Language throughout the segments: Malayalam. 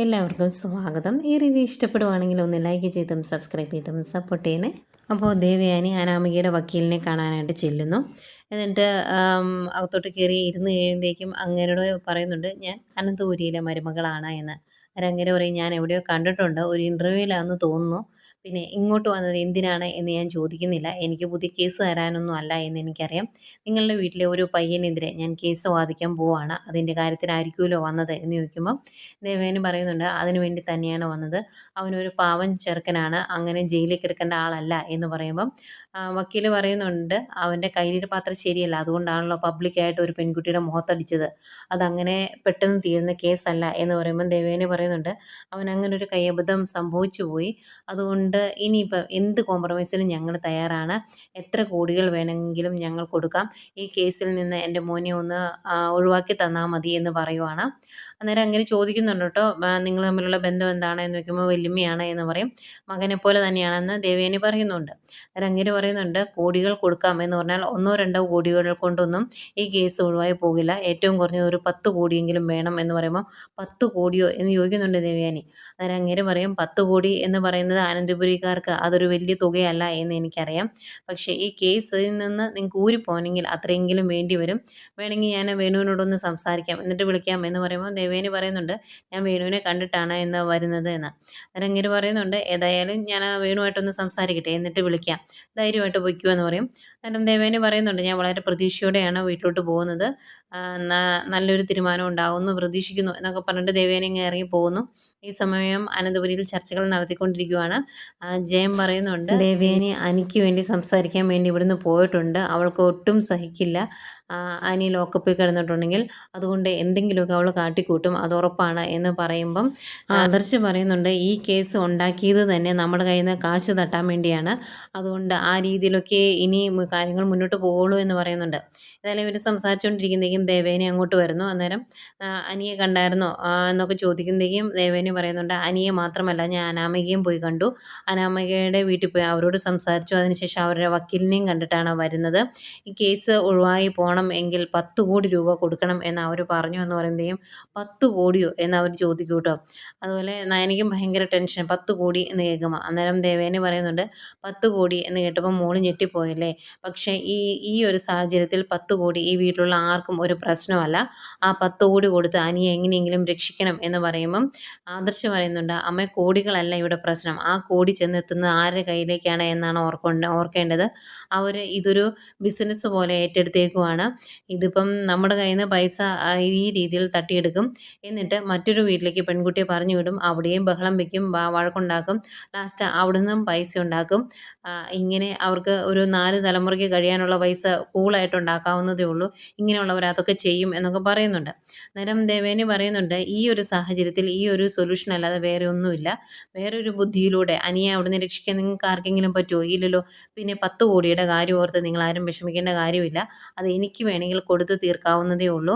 എല്ലാവർക്കും സ്വാഗതം. ഈ റിവ്യൂ ഇഷ്ടപ്പെടുവാണെങ്കിൽ ഒന്ന് ലൈക്ക് ചെയ്തും സബ്സ്ക്രൈബ് ചെയ്തും സപ്പോർട്ട് ചെയ്യണേ. അപ്പോൾ ദേവയാനി അനാമികയുടെ വക്കീലിനെ കാണാനായിട്ട് ചെല്ലുന്നു. എന്നിട്ട് അകത്തോട്ട് കയറി ഇരുന്ന് കഴിയുമ്പോഴേക്കും അങ്ങേരോട് പറയുന്നുണ്ട്, ഞാൻ അനന്തപുരിയിലെ മരുമകളാണ് എന്ന്. അങ്ങേര് പറയും, ഞാൻ എവിടെയോ കണ്ടിട്ടുണ്ട്, ഒരു ഇൻ്റർവ്യൂവിലാണെന്ന് തോന്നുന്നു. പിന്നെ ഇങ്ങോട്ട് വന്നത് എന്തിനാണ് എന്ന് ഞാൻ ചോദിക്കുന്നില്ല. എനിക്ക് പുതിയ കേസ് തരാനൊന്നും അല്ല എന്ന് എനിക്കറിയാം. നിങ്ങളുടെ വീട്ടിലെ ഒരു പയ്യനെതിരെ ഞാൻ കേസ് വാദിക്കാൻ പോവാണ്. അതിൻ്റെ കാര്യത്തിനായിരിക്കുമല്ലോ വന്നത് എന്ന് ചോദിക്കുമ്പം ദേവയാനി പറയുന്നുണ്ട്, അതിനു വേണ്ടി തന്നെയാണ് വന്നത്. അവനൊരു പാവം ചെറുക്കനാണ്, അങ്ങനെ ജയിലിൽ കിടക്കേണ്ട ആളല്ല എന്ന് പറയുമ്പം വക്കീൽ പറയുന്നുണ്ട്, അവൻ്റെ കയ്യിലിരിപ്പ് അത്ര ശരിയല്ല, അതുകൊണ്ടാണല്ലോ പബ്ലിക്കായിട്ട് ഒരു പെൺകുട്ടിയുടെ മുഖത്തടിച്ചത്. അതങ്ങനെ പെട്ടെന്ന് തീരുന്ന കേസല്ല എന്ന് പറയുമ്പം ദേവയാനി പറയുന്നുണ്ട്, അവൻ അങ്ങനെ ഒരു കയ്യബദ്ധം സംഭവിച്ചു പോയി. അതുകൊണ്ട് ഇനിയിപ്പോൾ എന്ത് കോംപ്രമൈസിനും ഞങ്ങൾ തയ്യാറാണ്. എത്ര കോടികൾ വേണമെങ്കിലും ഞങ്ങൾ കൊടുക്കാം. ഈ കേസിൽ നിന്ന് എൻ്റെ മോനെ ഒന്ന് ഒഴിവാക്കി തന്നാൽ മതി എന്ന് പറയുവാണ്. അന്നേരം അങ്ങനെ ചോദിക്കുന്നുണ്ട് കേട്ടോ, നിങ്ങൾ തമ്മിലുള്ള ബന്ധം എന്താണ് എന്ന് ചോദിക്കുമ്പോൾ വല്യമ്മയാണ് എന്ന് പറയും. മകനെ പോലെ തന്നെയാണെന്ന് ദേവയാനി പറയുന്നുണ്ട്. അന്നേരം അങ്ങനെ പറയുന്നുണ്ട്, കോടികൾ കൊടുക്കാം എന്ന് പറഞ്ഞാൽ 1-2 കോടികൾ കൊണ്ടൊന്നും ഈ കേസ് ഒഴിവായി പോകില്ല. ഏറ്റവും കുറഞ്ഞത് ഒരു 10 കോടിയെങ്കിലും വേണം എന്ന് പറയുമ്പോൾ 10 കോടിയോ എന്ന് ചോദിക്കുന്നുണ്ട് ദേവയാനി. അന്നേരം അങ്ങനെ പറയും, 10 കോടി എന്ന് പറയുന്നത് അനന്തപുരിക്കാർക്ക് അതൊരു വലിയ തുകയല്ല എന്ന് എനിക്കറിയാം. പക്ഷേ ഈ കേസിൽ നിന്ന് നിങ്ങൾക്ക് ഊരിപ്പോകണമെങ്കിൽ അത്രയെങ്കിലും വേണ്ടി വരും. വേണമെങ്കിൽ ഞാൻ വേണുവിനോടൊന്ന് സംസാരിക്കാം, എന്നിട്ട് വിളിക്കാം എന്ന് പറയുമ്പോൾ ദേവയാനി പറയുന്നുണ്ട്, ഞാൻ വേണുവിനെ കണ്ടിട്ടാണ് എന്ന് വരുന്നത് എന്ന്. അന്നേരം അങ്ങേര് പറയുന്നുണ്ട്, ഏതായാലും ഞാൻ ആ വേണുവായിട്ടൊന്ന് സംസാരിക്കട്ടെ, എന്നിട്ട് വിളിക്കാം, ധൈര്യമായിട്ട് പൊയ്ക്കോ എന്ന് പറയും. അന്നേരം ദേവയാനി പറയുന്നുണ്ട്, ഞാൻ വളരെ പ്രതീക്ഷയോടെയാണ് വീട്ടിലോട്ട് പോകുന്നത്, നല്ലൊരു തീരുമാനം ഉണ്ടാകുമെന്ന് പ്രതീക്ഷിക്കുന്നു എന്നൊക്കെ പറഞ്ഞിട്ട് ദേവയാനി അങ്ങ് ഇറങ്ങി പോകുന്നു. ഈ സമയം അനന്തപുരിയിൽ ചർച്ചകൾ നടത്തിക്കൊണ്ടിരിക്കുകയാണ്. ജയം പറയുന്നുണ്ട്, ദേവയാനി അനിക്ക് വേണ്ടി സംസാരിക്കാൻ വേണ്ടി ഇവിടുന്ന് പോയിട്ടുണ്ട്. അവൾക്ക് ഒട്ടും സഹിക്കില്ല അനി ലോക്കപ്പിൽ കിടന്നിട്ടുണ്ടെങ്കിൽ, അതുകൊണ്ട് എന്തെങ്കിലുമൊക്കെ അവൾ കാട്ടിക്കൂട്ടും, അത് ഉറപ്പാണ് എന്ന് പറയുമ്പം ആദർശ് പറയുന്നുണ്ട്, ഈ കേസ് ഉണ്ടാക്കിയത് തന്നെ നമ്മുടെ കയ്യിൽ നിന്ന് കാശ് തട്ടാൻ വേണ്ടിയാണ്. അതുകൊണ്ട് ആ രീതിയിലൊക്കെ ഇനി കാര്യങ്ങൾ മുന്നോട്ട് പോകുള്ളൂ എന്ന് പറയുന്നുണ്ട്. ഏതായാലും ഇവർ സംസാരിച്ചുകൊണ്ടിരിക്കുന്നതേക്കും ദേവേനി അങ്ങോട്ട് വരുന്നു. അന്നേരം അനിയെ കണ്ടായിരുന്നോ എന്നൊക്കെ ചോദിക്കുന്നതേക്കും ദേവേനി പറയുന്നുണ്ട്, അനിയെ മാത്രമല്ല, ഞാൻ അനാമികയും പോയി കണ്ടു. അനാമികയുടെ വീട്ടിൽ പോയി അവരോട് സംസാരിച്ചു. അതിനുശേഷം അവരുടെ വക്കീലിനെയും കണ്ടിട്ടാണ് വരുന്നത്. ഈ കേസ് ഒഴിവായി പോകണം എങ്കിൽ 10 കോടി രൂപ കൊടുക്കണം എന്ന് അവർ പറഞ്ഞു എന്ന് പറയുന്നതേക്കും 10 കോടിയോ എന്ന് അവർ ചോദിക്കും കേട്ടോ. അതുപോലെ എനിക്കും ഭയങ്കര ടെൻഷൻ, 10 കോടി എന്ന് കേൾക്കുമ്പോൾ. അന്നേരം ദേവേനി പറയുന്നുണ്ട്, 10 കോടി എന്ന് കേട്ടപ്പോൾ മോള് ഞെട്ടിപ്പോയല്ലേ, പക്ഷേ ഈ ഒരു സാഹചര്യത്തിൽ 10 കോടി ഈ വീട്ടിലുള്ള ആർക്കും ഒരു പ്രശ്നമല്ല. ആ 10 കോടി കൊടുത്ത് അനിയെ എങ്ങനെയെങ്കിലും രക്ഷിക്കണം എന്ന് പറയുമ്പം ആദർശ് പറയുന്നുണ്ട്, അമ്മ കോടികളല്ല ഇവിടെ പ്രശ്നം, ആ കോടി ചെന്നെത്തുന്നത് ആരുടെ കയ്യിലേക്കാണ് എന്നാണ് ഓർക്കേണ്ടത്. അവർ ഇതൊരു ബിസിനസ് പോലെ ഏറ്റെടുത്തേക്കുവാണ്. ഇതിപ്പം നമ്മുടെ കയ്യിൽ നിന്ന് പൈസ ഈ രീതിയിൽ തട്ടിയെടുക്കും, എന്നിട്ട് മറ്റൊരു വീട്ടിലേക്ക് പെൺകുട്ടിയെ പറഞ്ഞു വിടും, അവിടെയും ബഹളം വയ്ക്കും, വഴക്കുണ്ടാക്കും, ലാസ്റ്റ് അവിടെ നിന്നും പൈസ ഉണ്ടാക്കും. ഇങ്ങനെ അവർക്ക് ഒരു 4 തലമുറയ്ക്ക് കഴിയാനുള്ള പൈസ കൂളായിട്ട് ഉണ്ടാക്കാവുന്നതേ ഉള്ളൂ. ഇങ്ങനെയുള്ളവർ അതൊക്കെ ചെയ്യും എന്നൊക്കെ പറയുന്നുണ്ട്. അന്നേരം ദേവേനി പറയുന്നുണ്ട്, ഈ ഒരു സാഹചര്യത്തിൽ ഈ ഒരു സൊല്യൂഷൻ അല്ലാതെ വേറെ ഒന്നുമില്ല. വേറൊരു ബുദ്ധിയിലൂടെ അനിയെ അവിടുന്ന് രക്ഷിക്കാൻ നിങ്ങൾക്ക് ആർക്കെങ്കിലും പറ്റുമോ? ഇല്ലല്ലോ. പിന്നെ 10 കോടിയുടെ കാര്യം ഓർത്ത് നിങ്ങളാരും വിഷമിക്കേണ്ട കാര്യമില്ല. അത് എനിക്ക് വേണമെങ്കിൽ കൊടുത്ത് തീർക്കാവുന്നതേ ഉള്ളൂ.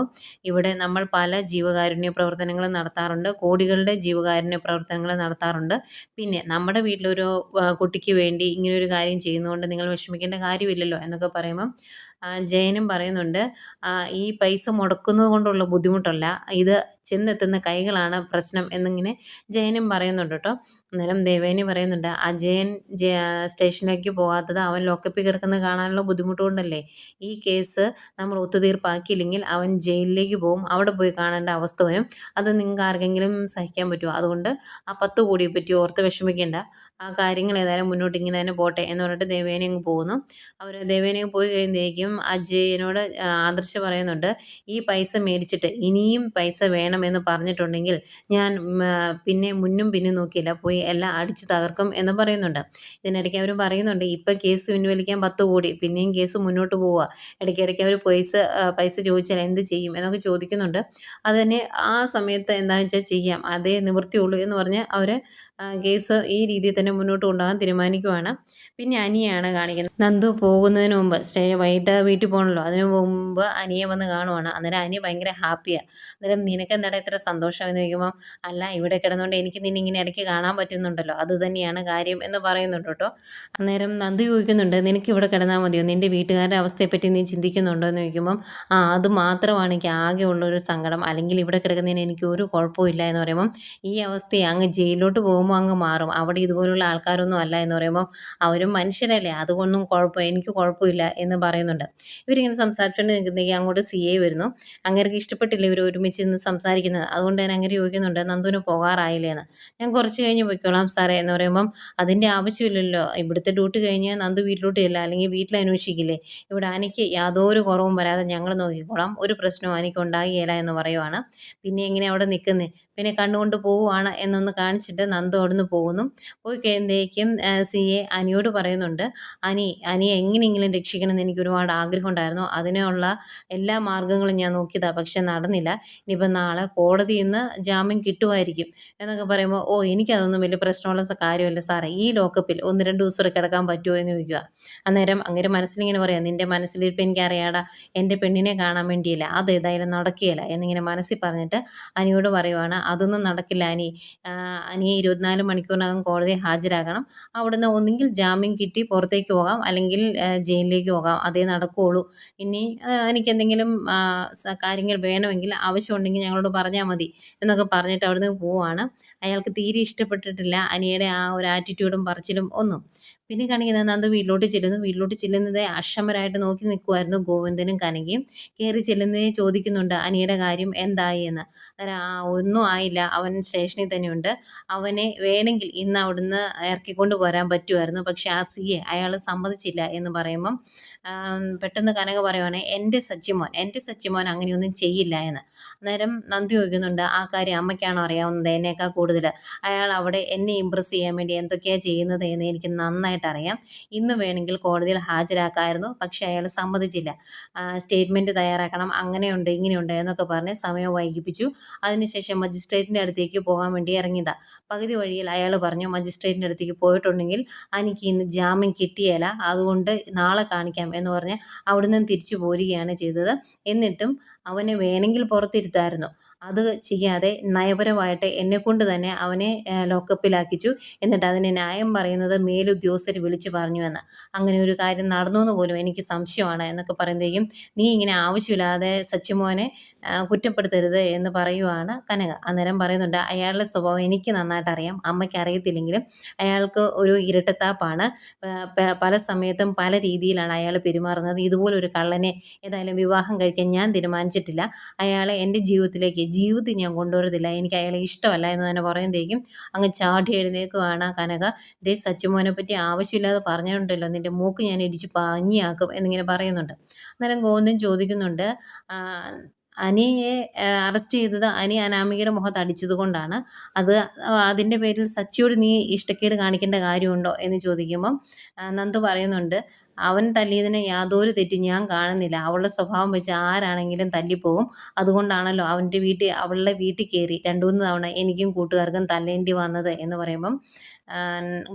ഇവിടെ നമ്മൾ പല ജീവകാരുണ്യ പ്രവർത്തനങ്ങളും നടത്താറുണ്ട്, കോടികളുടെ ജീവകാരുണ്യ പ്രവർത്തനങ്ങൾ നടത്താറുണ്ട്. പിന്നെ നമ്മുടെ വീട്ടിലൊരു കുട്ടിക്ക് വേണ്ടി ഇങ്ങനൊരു കാര്യം ചെയ്യുന്നതുകൊണ്ട് നിങ്ങൾ വിഷമിക്കേണ്ട കാര്യമില്ലല്ലോ എന്നൊക്കെ പറയുമ്പം ജയനും പറയുന്നുണ്ട്, ഈ പൈസ മുടക്കുന്നത് കൊണ്ടുള്ള ബുദ്ധിമുട്ടല്ല, ഇത് ചെന്നെത്തുന്ന കൈകളാണ് പ്രശ്നം എന്നിങ്ങനെ ജയനും പറയുന്നുണ്ട് കേട്ടോ. അന്നേരം ദേവേനി പറയുന്നുണ്ട്, അജയൻ സ്റ്റേഷനിലേക്ക് പോകാത്തത് അവൻ ലോക്കപ്പിൽ കിടക്കുന്നത് കാണാനുള്ള ബുദ്ധിമുട്ട് കൊണ്ടല്ലേ. ഈ കേസ് നമ്മൾ ഒത്തുതീർപ്പാക്കിയില്ലെങ്കിൽ അവൻ ജയിലിലേക്ക് പോകും, അവിടെ പോയി കാണേണ്ട അവസ്ഥ വരും. അത് നിങ്ങൾക്ക് ആർക്കെങ്കിലും സഹിക്കാൻ പറ്റുമോ? അതുകൊണ്ട് ആ 10 കോടിയെ പറ്റി ഓർത്ത് വിഷമിക്കേണ്ട, ആ കാര്യങ്ങൾ ഏതായാലും മുന്നോട്ട് ഇങ്ങനെ തന്നെ പോട്ടെ എന്ന് പറഞ്ഞിട്ട് ദേവേനി അങ്ങ് പോകുന്നു. ദേവേനി പോയി കഴിയുമ്പോഴേക്കും അജയനോട് ആദർശ് പറയുന്നുണ്ട്, ഈ പൈസ മേടിച്ചിട്ട് ഇനിയും പൈസ വേണമെന്ന് പറഞ്ഞിട്ടുണ്ടെങ്കിൽ ഞാൻ പിന്നെ മുന്നും പിന്നും നോക്കിയില്ല, പോയി എല്ലാം അടിച്ച് തകർക്കും എന്ന് പറയുന്നുണ്ട്. ഇതിനിടയ്ക്ക് അവർ പറയുന്നുണ്ട്, ഇപ്പം കേസ് പിൻവലിക്കാൻ 10 കോടി, പിന്നെയും കേസ് മുന്നോട്ട് പോവുക, ഇടയ്ക്കിടയ്ക്ക് അവർ പൈസ ചോദിച്ചാൽ എന്ത് ചെയ്യും എന്നൊക്കെ ചോദിക്കുന്നുണ്ട്. അതിന് ആ സമയത്ത് എന്താണെന്ന് വെച്ചാൽ ചെയ്യാം, അതേ നിവൃത്തിയുള്ളൂ എന്ന് പറഞ്ഞ് അവർ കേസ് ഈ രീതിയിൽ തന്നെ മുന്നോട്ട് കൊണ്ടുപോകാൻ തീരുമാനിക്കുവാണ്. പിന്നെ അനിയാണ് കാണിക്കുന്നത്. നന്ദു പോകുന്നതിന് മുമ്പ് വൈകിട്ട് വീട്ടിൽ പോകണമല്ലോ, അതിന് മുമ്പ് അനിയെ വന്ന് കാണുവാണ്. അന്നേരം അനി ഭയങ്കര ഹാപ്പിയാണ്. അന്നേരം നിനക്കെന്താടാ ഇത്ര സന്തോഷം എന്ന് ചോദിക്കുമ്പോൾ, അല്ല ഇവിടെ കിടന്നുകൊണ്ട് എനിക്ക് നിന്നെ ഇങ്ങനെ ഇടയ്ക്ക് കാണാൻ പറ്റുന്നുണ്ടല്ലോ, അത് തന്നെയാണ് കാര്യം എന്ന് പറയുന്നുണ്ട് കേട്ടോ. അന്നേരം നന്ദി ചോദിക്കുന്നുണ്ട്, നിനക്ക് ഇവിടെ കിടന്നാൽ മതിയോ, നിൻ്റെ വീട്ടുകാരുടെ അവസ്ഥയെപ്പറ്റി നീ ചിന്തിക്കുന്നുണ്ടോ എന്ന് ചോദിക്കുമ്പം, അത് മാത്രമാണ് എനിക്ക് ആകെ ഉള്ളൊരു സങ്കടം, അല്ലെങ്കിൽ ഇവിടെ കിടക്കുന്നതിന് എനിക്ക് ഒരു കുഴപ്പമില്ല എന്ന് പറയുമ്പം, ഈ അവസ്ഥയെ അങ്ങ് ജയിലിലോട്ട് പോകുമ്പോൾ അങ്ങ് മാറും, അവിടെ ഇതുപോലുള്ള ആൾക്കാരൊന്നും അല്ല എന്ന് പറയുമ്പോൾ, അവരും മനുഷ്യരല്ലേ, അതുകൊണ്ടൊന്നും എനിക്ക് കുഴപ്പമില്ല എന്ന് പറയുന്നുണ്ട്. ഇവരിങ്ങനെ സംസാരിച്ചുകൊണ്ട് നിൽക്കുന്നെങ്കിൽ അങ്ങോട്ട് CA വരുന്നു. അങ്ങേർക്ക് ഇഷ്ടപ്പെട്ടില്ല ഇവർ ഒരുമിച്ച് നിന്ന് സംസാരിക്കുന്നത്. അതുകൊണ്ട് തന്നെ അങ്ങനെ ചോദിക്കുന്നുണ്ട്, നന്ദുവിന് പോകാറായില്ലേ എന്ന്. ഞാൻ കുറച്ച് കഴിഞ്ഞ് പൊയ്ക്കോളാം സാറേ എന്ന് പറയുമ്പം, അതിൻ്റെ ആവശ്യമില്ലല്ലോ, ഇവിടുത്തെ ഡ്യൂട്ടി കഴിഞ്ഞ് നന്ദു വീട്ടിലോട്ട് ചെല്ല, അല്ലെങ്കിൽ വീട്ടിൽ അന്വേഷിക്കില്ലേ, ഇവിടെ അനിക്ക് യാതൊരു കുറവും വരാതെ ഞങ്ങൾ നോക്കിക്കോളാം, ഒരു പ്രശ്നവും അനിക്ക് ഉണ്ടാകുകയില്ല എന്ന് പറയുവാണ്. പിന്നെ എങ്ങനെ അവിടെ നിൽക്കുന്നത്, പിന്നെ കണ്ടുകൊണ്ട് പോവുകയാണ് എന്നൊന്ന് കാണിച്ചിട്ട് നന്ദു അവിടുന്ന് പോകുന്നു. പോയി കഴിയുമ്പോഴേക്കും CA അനിയോട് പറയുന്നുണ്ട്, അനിയെ എങ്ങനെയെങ്കിലും രക്ഷിക്കണമെന്ന് എനിക്ക് ഒരുപാട് ആഗ്രഹം ഉണ്ടായിരുന്നു, അതിനുള്ള എല്ലാ മാർഗ്ഗങ്ങളും ഞാൻ നോക്കിയതാണ്, പക്ഷെ നടന്നില്ല. ഇനിയിപ്പം നാളെ കോടതിയിൽ നിന്ന് ജാമ്യം കിട്ടുമായിരിക്കും എന്നൊക്കെ പറയുമ്പോൾ, എനിക്കതൊന്നും വലിയ പ്രശ്നമുള്ള കാര്യമല്ല സാറേ, ഈ ലോക്കപ്പിൽ 1-2 ദിവസം കൂടെ കിടക്കാൻ പറ്റുമോ എന്ന് ചോദിക്കുക. അന്നേരം അങ്ങനെ മനസ്സിലിങ്ങനെ പറയാം, നിൻ്റെ മനസ്സിലിരിപ്പം എനിക്കറിയാടാ, എൻ്റെ പെണ്ണിനെ കാണാൻ വേണ്ടിയില്ല, അതേതായാലും നടക്കുകയില്ല എന്നിങ്ങനെ മനസ്സിൽ പറഞ്ഞിട്ട് അനിയോട് പറയുവാണ്, അതൊന്നും നടക്കില്ല അനിയെ 24 മണിക്കൂറിനകം കോടതിയിൽ ഹാജരാക്കണം, അവിടുന്ന് ഒന്നുകിൽ ജാമ്യം കിട്ടി പുറത്തേക്ക് പോകാം, അല്ലെങ്കിൽ ജയിലിലേക്ക് പോകാം, അതേ നടക്കുകയുള്ളൂ. ഇനി എനിക്കെന്തെങ്കിലും കാര്യങ്ങൾ വേണമെങ്കിൽ ആവശ്യമുണ്ടെങ്കിൽ ഞങ്ങളോട് പറഞ്ഞാൽ മതി എന്നൊക്കെ പറഞ്ഞിട്ട് അവിടുന്ന് പോവുകയാണ്. അയാൾക്ക് തീരെ ഇഷ്ടപ്പെട്ടിട്ടില്ല അനിയുടെ ആ ഒരു ആറ്റിറ്റ്യൂഡും പറച്ചിലും ഒന്നും. പിന്നെ കാണിക്കുന്നത് നന്ദു വീട്ടിലോട്ട് ചെല്ലുന്നു. വീട്ടിലോട്ട് ചെല്ലുന്നതേ അക്ഷമരായിട്ട് നോക്കി നിൽക്കുമായിരുന്നു ഗോവിന്ദനും കനകയും. കയറി ചെല്ലുന്നതേ ചോദിക്കുന്നുണ്ട്, അനിയുടെ കാര്യം എന്തായി എന്ന്. അന്നേരം ഒന്നും ആയില്ല, അവൻ സ്റ്റേഷനിൽ തന്നെയുണ്ട്, അവനെ വേണമെങ്കിൽ ഇന്ന് അവിടുന്ന് ഇറക്കിക്കൊണ്ട് വരാൻ പറ്റുമായിരുന്നു, പക്ഷേ ആ CA അയാൾ സമ്മതിച്ചില്ല എന്ന് പറയുമ്പം പെട്ടെന്ന് കനക പറയുവാണ്, എൻ്റെ സച്ചിമോൻ അങ്ങനെയൊന്നും ചെയ്യില്ല എന്ന്. അന്നേരം നന്ദി ചോദിക്കുന്നുണ്ട്, ആ കാര്യം അമ്മയ്ക്കാണോ അറിയാവുന്നത് എന്നേക്കാൾ കൂടുതൽ, അയാൾ അവിടെ എന്നെ ഇമ്പ്രസ് ചെയ്യാൻ വേണ്ടി എന്തൊക്കെയാണ് ചെയ്യുന്നത് എന്ന് എനിക്ക് നന്നായിട്ട് അറിയാം, ഇന്ന് വേണമെങ്കിൽ കോടതിയിൽ ഹാജരാക്കാമായിരുന്നു, പക്ഷേ അയാൾ സമ്മതിച്ചില്ല, സ്റ്റേറ്റ്മെൻറ്റ് തയ്യാറാക്കണം, അങ്ങനെയുണ്ട് ഇങ്ങനെയുണ്ട് എന്നൊക്കെ പറഞ്ഞ് സമയം വൈകിപ്പിച്ചു. അതിനുശേഷം മജിസ്ട്രേറ്റിൻ്റെ അടുത്തേക്ക് പോകാൻ വേണ്ടി ഇറങ്ങിയതാണ്. പകുതി വഴിയിൽ അയാൾ പറഞ്ഞു, മജിസ്ട്രേറ്റിൻ്റെ അടുത്തേക്ക് പോയിട്ടുണ്ടെങ്കിൽ എനിക്ക് ഇന്ന് ജാമ്യം കിട്ടിയേല, അതുകൊണ്ട് നാളെ കാണിക്കാം എന്ന് പറഞ്ഞ് അവിടുന്ന് തിരിച്ചു പോരുകയാണ് ചെയ്തത്. എന്നിട്ടും അവനെ വേണമെങ്കിൽ പുറത്തിരുത്തായിരുന്നു, അത് ചെയ്യാതെ നയപരമായിട്ട് എന്നെക്കൊണ്ട് തന്നെ അവനെ ലോക്കപ്പിലാക്കിച്ചു. എന്നിട്ട് അതിന് ന്യായം പറയുന്നത് മേലുദ്യോഗസ്ഥർ വിളിച്ചു പറഞ്ഞുവെന്ന്. അങ്ങനെ ഒരു കാര്യം നടന്നു എന്ന് പോലും എനിക്ക് സംശയമാണ് എന്നൊക്കെ പറയുമ്പോഴേക്കും, നീ ഇങ്ങനെ ആവശ്യമില്ലാതെ സച്ചിമോനെ കുറ്റപ്പെടുത്തരുത് എന്ന് പറയുവാണ് കനക. അന്നേരം പറയുന്നുണ്ട്, അയാളുടെ സ്വഭാവം എനിക്ക് നന്നായിട്ട് അറിയാം, അമ്മയ്ക്ക് അറിയത്തില്ലെങ്കിലും അയാൾക്ക് ഒരു ഇരട്ടത്താപ്പാണ്, പല സമയത്തും പല രീതിയിലാണ് അയാൾ പെരുമാറുന്നത്. ഇതുപോലൊരു കള്ളനെ ഏതായാലും വിവാഹം കഴിക്കാൻ ഞാൻ തീരുമാനിച്ചിട്ടില്ല, അയാളെ എൻ്റെ ജീവിതത്തിൽ ഞാൻ കൊണ്ടുവരത്തില്ല, എനിക്ക് അയാളെ ഇഷ്ടമല്ല എന്ന് തന്നെ പറയുമ്പോഴേക്കും അങ്ങ് ചാടി എഴുന്നേൽക്കുവാണ് കനക. ദേ സച്ചിമോനെ പറ്റി ആവശ്യമില്ലാതെ പറഞ്ഞിട്ടുണ്ടല്ലോ, നിൻ്റെ മൂക്ക് ഞാൻ ഇടിച്ച് പഞ്ഞിയാക്കും എന്നിങ്ങനെ പറയുന്നുണ്ട്. അന്നേരം ഗോവിന്ദൻ ചോദിക്കുന്നുണ്ട്, അനിയെ അറസ്റ്റ് ചെയ്തത് അനി അനാമികയുടെ മുഖത്ത് അടിച്ചത് കൊണ്ടാണ്, അതിൻ്റെ പേരിൽ സച്ചിയോട് നീ ഇഷ്ടക്കേട് കാണിക്കേണ്ട കാര്യമുണ്ടോ എന്ന് ചോദിക്കുമ്പം നന്ദു പറയുന്നുണ്ട്, അവൻ തല്ലിയതിന് യാതൊരു തെറ്റും ഞാൻ കാണുന്നില്ല, അവളുടെ സ്വഭാവം വെച്ച് ആരാണെങ്കിലും തല്ലിപ്പോകും, അതുകൊണ്ടാണല്ലോ അവളുടെ വീട്ടിൽ കയറി 2-3 തവണ എനിക്കും കൂട്ടുകാർക്കും തല്ലേണ്ടി വന്നത് എന്ന് പറയുമ്പം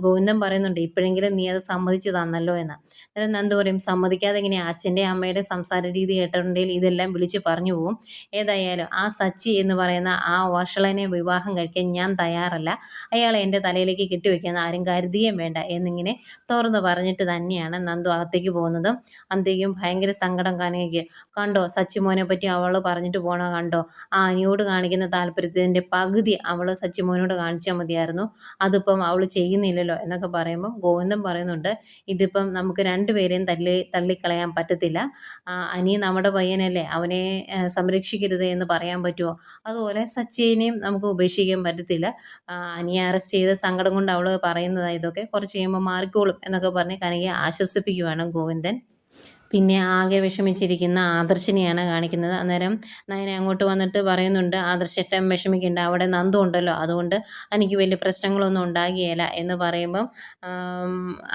ഗോവിന്ദൻ പറയുന്നുണ്ട്, ഇപ്പോഴെങ്കിലും നീ അത് സമ്മതിച്ചു തന്നല്ലോ എന്ന്. അന്നേരം നന്ദു പറയും, സമ്മതിക്കാതെ എങ്ങനെയാണ്, അച്ഛൻ്റെ അമ്മയുടെ സംസാര രീതി കേട്ടിട്ടുണ്ടെങ്കിൽ ഇതെല്ലാം വിളിച്ച് പറഞ്ഞു പോകും, ഏതായാലും ആ സച്ചി എന്ന് പറയുന്ന ആ വഷളനെ വിവാഹം കഴിക്കാൻ ഞാൻ തയ്യാറല്ല, അയാളെ എൻ്റെ തലയിലേക്ക് കെട്ടിവെക്കാൻ ആരും കരുതിയേം വേണ്ട എന്നിങ്ങനെ തുറന്ന് പറഞ്ഞിട്ട് തന്നെയാണ് നന്ദു അകത്തേക്ക് പോകുന്നത്. അന്തേക്കും ഭയങ്കര സങ്കടം കനകയ്ക്ക്. കണ്ടോ സച്ചിമോനെ പറ്റി അവൾ പറഞ്ഞിട്ട് പോണ കണ്ടോ, ആ അനിയോട് കാണിക്കുന്ന താല്പര്യത്തിൻ്റെ പകുതി അവൾ സച്ചിമോനോട് കാണിച്ചാൽ മതിയായിരുന്നു, അതിപ്പം അവൾ ചെയ്യുന്നില്ലല്ലോ എന്നൊക്കെ പറയുമ്പം ഗോവിന്ദൻ പറയുന്നുണ്ട്, ഇതിപ്പം നമുക്ക് രണ്ടുപേരെയും തള്ളിക്കളയാൻ പറ്റത്തില്ല, അനി നമ്മുടെ പയ്യനല്ലേ, അവനെ സംരക്ഷിക്കരുത് എന്ന് പറയാൻ പറ്റുമോ, അതുപോലെ സച്ചിനെയും നമുക്ക് ഉപേക്ഷിക്കാൻ പറ്റത്തില്ല, അനിയെ അറസ്റ്റ് ചെയ്ത സങ്കടം കൊണ്ട് അവൾ പറയുന്നതാണ് ഇതൊക്കെ, കുറച്ച് കഴിയുമ്പോൾ മാറിക്കോളും എന്നൊക്കെ പറഞ്ഞ് കനകയെ ആശ്വസിപ്പിക്കുവാണ് ഗോവിന്ദൻ. പിന്നെ ആകെ വിഷമിച്ചിരിക്കുന്ന ആദർശിനെയാണ് കാണിക്കുന്നത്. അന്നേരം നയന അങ്ങോട്ട് വന്നിട്ട് പറയുന്നുണ്ട്, ആദർശേട്ടൻ വിഷമിക്കേണ്ട, അവിടെ നന്ദു ഉണ്ടല്ലോ, അതുകൊണ്ട് എനിക്ക് വലിയ പ്രശ്നങ്ങളൊന്നും ഉണ്ടാകുകയില്ല എന്ന് പറയുമ്പം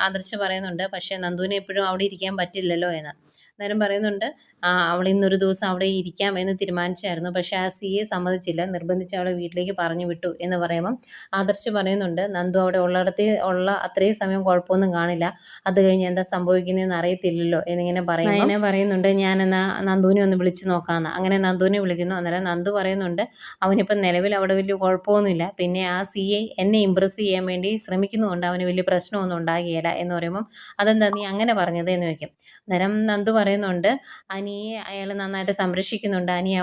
ആദർശ് പറയുന്നുണ്ട്, പക്ഷേ നന്ദുവിന് എപ്പോഴും അവിടെ ഇരിക്കാൻ പറ്റില്ലല്ലോ എന്ന്. അന്നേരം പറയുന്നുണ്ട്, അവൾ ഇന്നൊരു ദിവസം അവിടെ ഇരിക്കാം എന്ന് തീരുമാനിച്ചായിരുന്നു. പക്ഷേ ആ CA സമ്മതിച്ചില്ല, നിർബന്ധിച്ച് അവളെ വീട്ടിലേക്ക് പറഞ്ഞു വിട്ടു എന്ന് പറയുമ്പം ആദർശ് പറയുന്നുണ്ട്, നന്ദു അവിടെ ഉള്ള അത്രയും സമയം കുഴപ്പമൊന്നും കാണില്ല, അത് കഴിഞ്ഞ് എന്താ സംഭവിക്കുന്നതെന്ന് അറിയത്തില്ലല്ലോ എന്നിങ്ങനെ നയന പറയുന്നുണ്ട്, ഞാനെന്നാ നന്ദുവിനെ ഒന്ന് വിളിച്ചു നോക്കാമെന്ന്. അങ്ങനെ നന്ദുവിനെ വിളിക്കുന്നു. അന്നേരം നന്ദു പറയുന്നുണ്ട്, അവനിപ്പം നിലവിൽ അവിടെ വലിയ കുഴപ്പമൊന്നുമില്ല, പിന്നെ ആ CA എന്നെ ഇമ്പ്രസ് ചെയ്യാൻ വേണ്ടി ശ്രമിക്കുന്നതുകൊണ്ട് അവന് വലിയ പ്രശ്നമൊന്നും ഉണ്ടാകുകയില്ല എന്ന് പറയുമ്പം അതെന്താ നീ അങ്ങനെ പറഞ്ഞത് എന്ന് ചോദിക്കും. അന്നേരം നന്ദു പറയുന്നുണ്ട്, അനിയെ അയാൾ നന്നായിട്ട് സംരക്ഷിക്കുന്നുണ്ട്, അനിയെ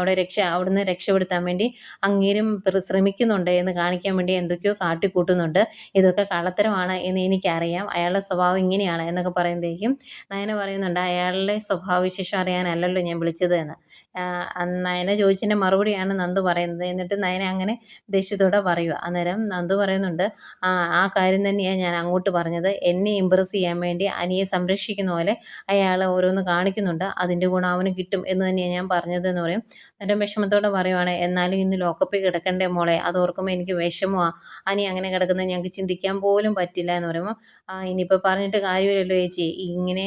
അവിടുന്ന് രക്ഷപ്പെടുത്താൻ വേണ്ടി അങ്ങേരും ശ്രമിക്കുന്നുണ്ട് എന്ന് കാണിക്കാൻ വേണ്ടി എന്തൊക്കെയോ കാട്ടിക്കൂട്ടുന്നുണ്ട്, ഇതൊക്കെ കള്ളത്തരമാണ് എന്ന് എനിക്കറിയാം, അയാളുടെ സ്വഭാവം ഇങ്ങനെയാണ് എന്നൊക്കെ പറയുമ്പോഴേക്കും നയന പറയുന്നുണ്ട്, അയാളുടെ സ്വഭാവവിശേഷം അറിയാനല്ലല്ലോ ഞാൻ വിളിച്ചത് എന്ന്. നയന ചോദിച്ചതിൻ്റെ മറുപടിയാണ് നന്ദു പറയുന്നത്. എന്നിട്ട് നയന അങ്ങനെ ദേഷ്യത്തോടെ പറയുക. അന്നേരം നന്ദു പറയുന്നുണ്ട്, ആ കാര്യം തന്നെയാണ് ഞാൻ അങ്ങോട്ട് പറഞ്ഞത്, എന്നെ ഇമ്പ്രസ് ചെയ്യാൻ വേണ്ടി അനിയെ സംരക്ഷിക്കുന്ന പോലെ അയാൾ ഓരോന്ന് കാണിക്കുന്നുണ്ട്, അതിൻ്റെ ഗുണം അവന് കിട്ടും എന്ന് തന്നെയാണ് ഞാൻ പറഞ്ഞതെന്ന് പറയും. എന്നിട്ട് വിഷമത്തോടെ പറയുവാണ്, എന്നാലും ഇന്ന് ലോക്കപ്പിൽ കിടക്കണ്ടേ മോളെ, അത് ഓർക്കുമ്പോൾ എനിക്ക് വിഷമമാണ്, അനി അങ്ങനെ കിടക്കുന്നത് ഞങ്ങൾക്ക് ചിന്തിക്കാൻ പോലും പറ്റില്ല എന്ന് പറയുമ്പോൾ, ഇനിയിപ്പോൾ പറഞ്ഞിട്ട് കാര്യമില്ലല്ലോ ചേച്ചി, ഇങ്ങനെ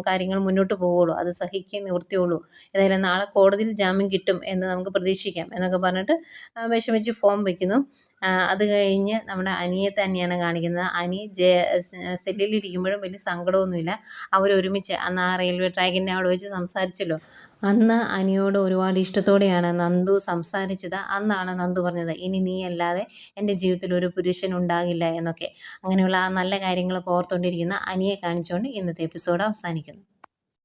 കാര്യങ്ങൾ മുന്നോട്ട് പോവുള്ളൂ, അത് സഹിക്കേ നിവൃത്തിയുള്ളൂ, ഏതായാലും നാളെ കോടതിയിൽ ജാമ്യം കിട്ടും എന്ന് നമുക്ക് പ്രതീക്ഷിക്കാം എന്നൊക്കെ പറഞ്ഞിട്ട് വിഷമിച്ച് ഫോം വയ്ക്കുന്നു. അത് കഴിഞ്ഞ് നമ്മുടെ അനിയെ തന്നെയാണ് കാണിക്കുന്നത്. അനി സെല്ലിലിരിക്കുമ്പോഴും വലിയ സങ്കടമൊന്നുമില്ല, അവരൊരുമിച്ച് അന്ന് ആ റെയിൽവേ ട്രാക്കിൻ്റെ അവിടെ വെച്ച് സംസാരിച്ചല്ലോ, അന്ന് അനിയോട് ഒരുപാട് ഇഷ്ടത്തോടെയാണ് നന്ദു സംസാരിച്ചത്. അന്നാണ് നന്ദു പറഞ്ഞത്, ഇനി നീ അല്ലാതെ എൻ്റെ ജീവിതത്തിൽ ഒരു പുരുഷൻ ഉണ്ടാകില്ല എന്നൊക്കെ. അങ്ങനെയുള്ള ആ നല്ല കാര്യങ്ങളൊക്കെ ഓർത്തുകൊണ്ടിരിക്കുന്ന അനിയെ കാണിച്ചുകൊണ്ട് ഇന്നത്തെ എപ്പിസോഡ് അവസാനിക്കുന്നു.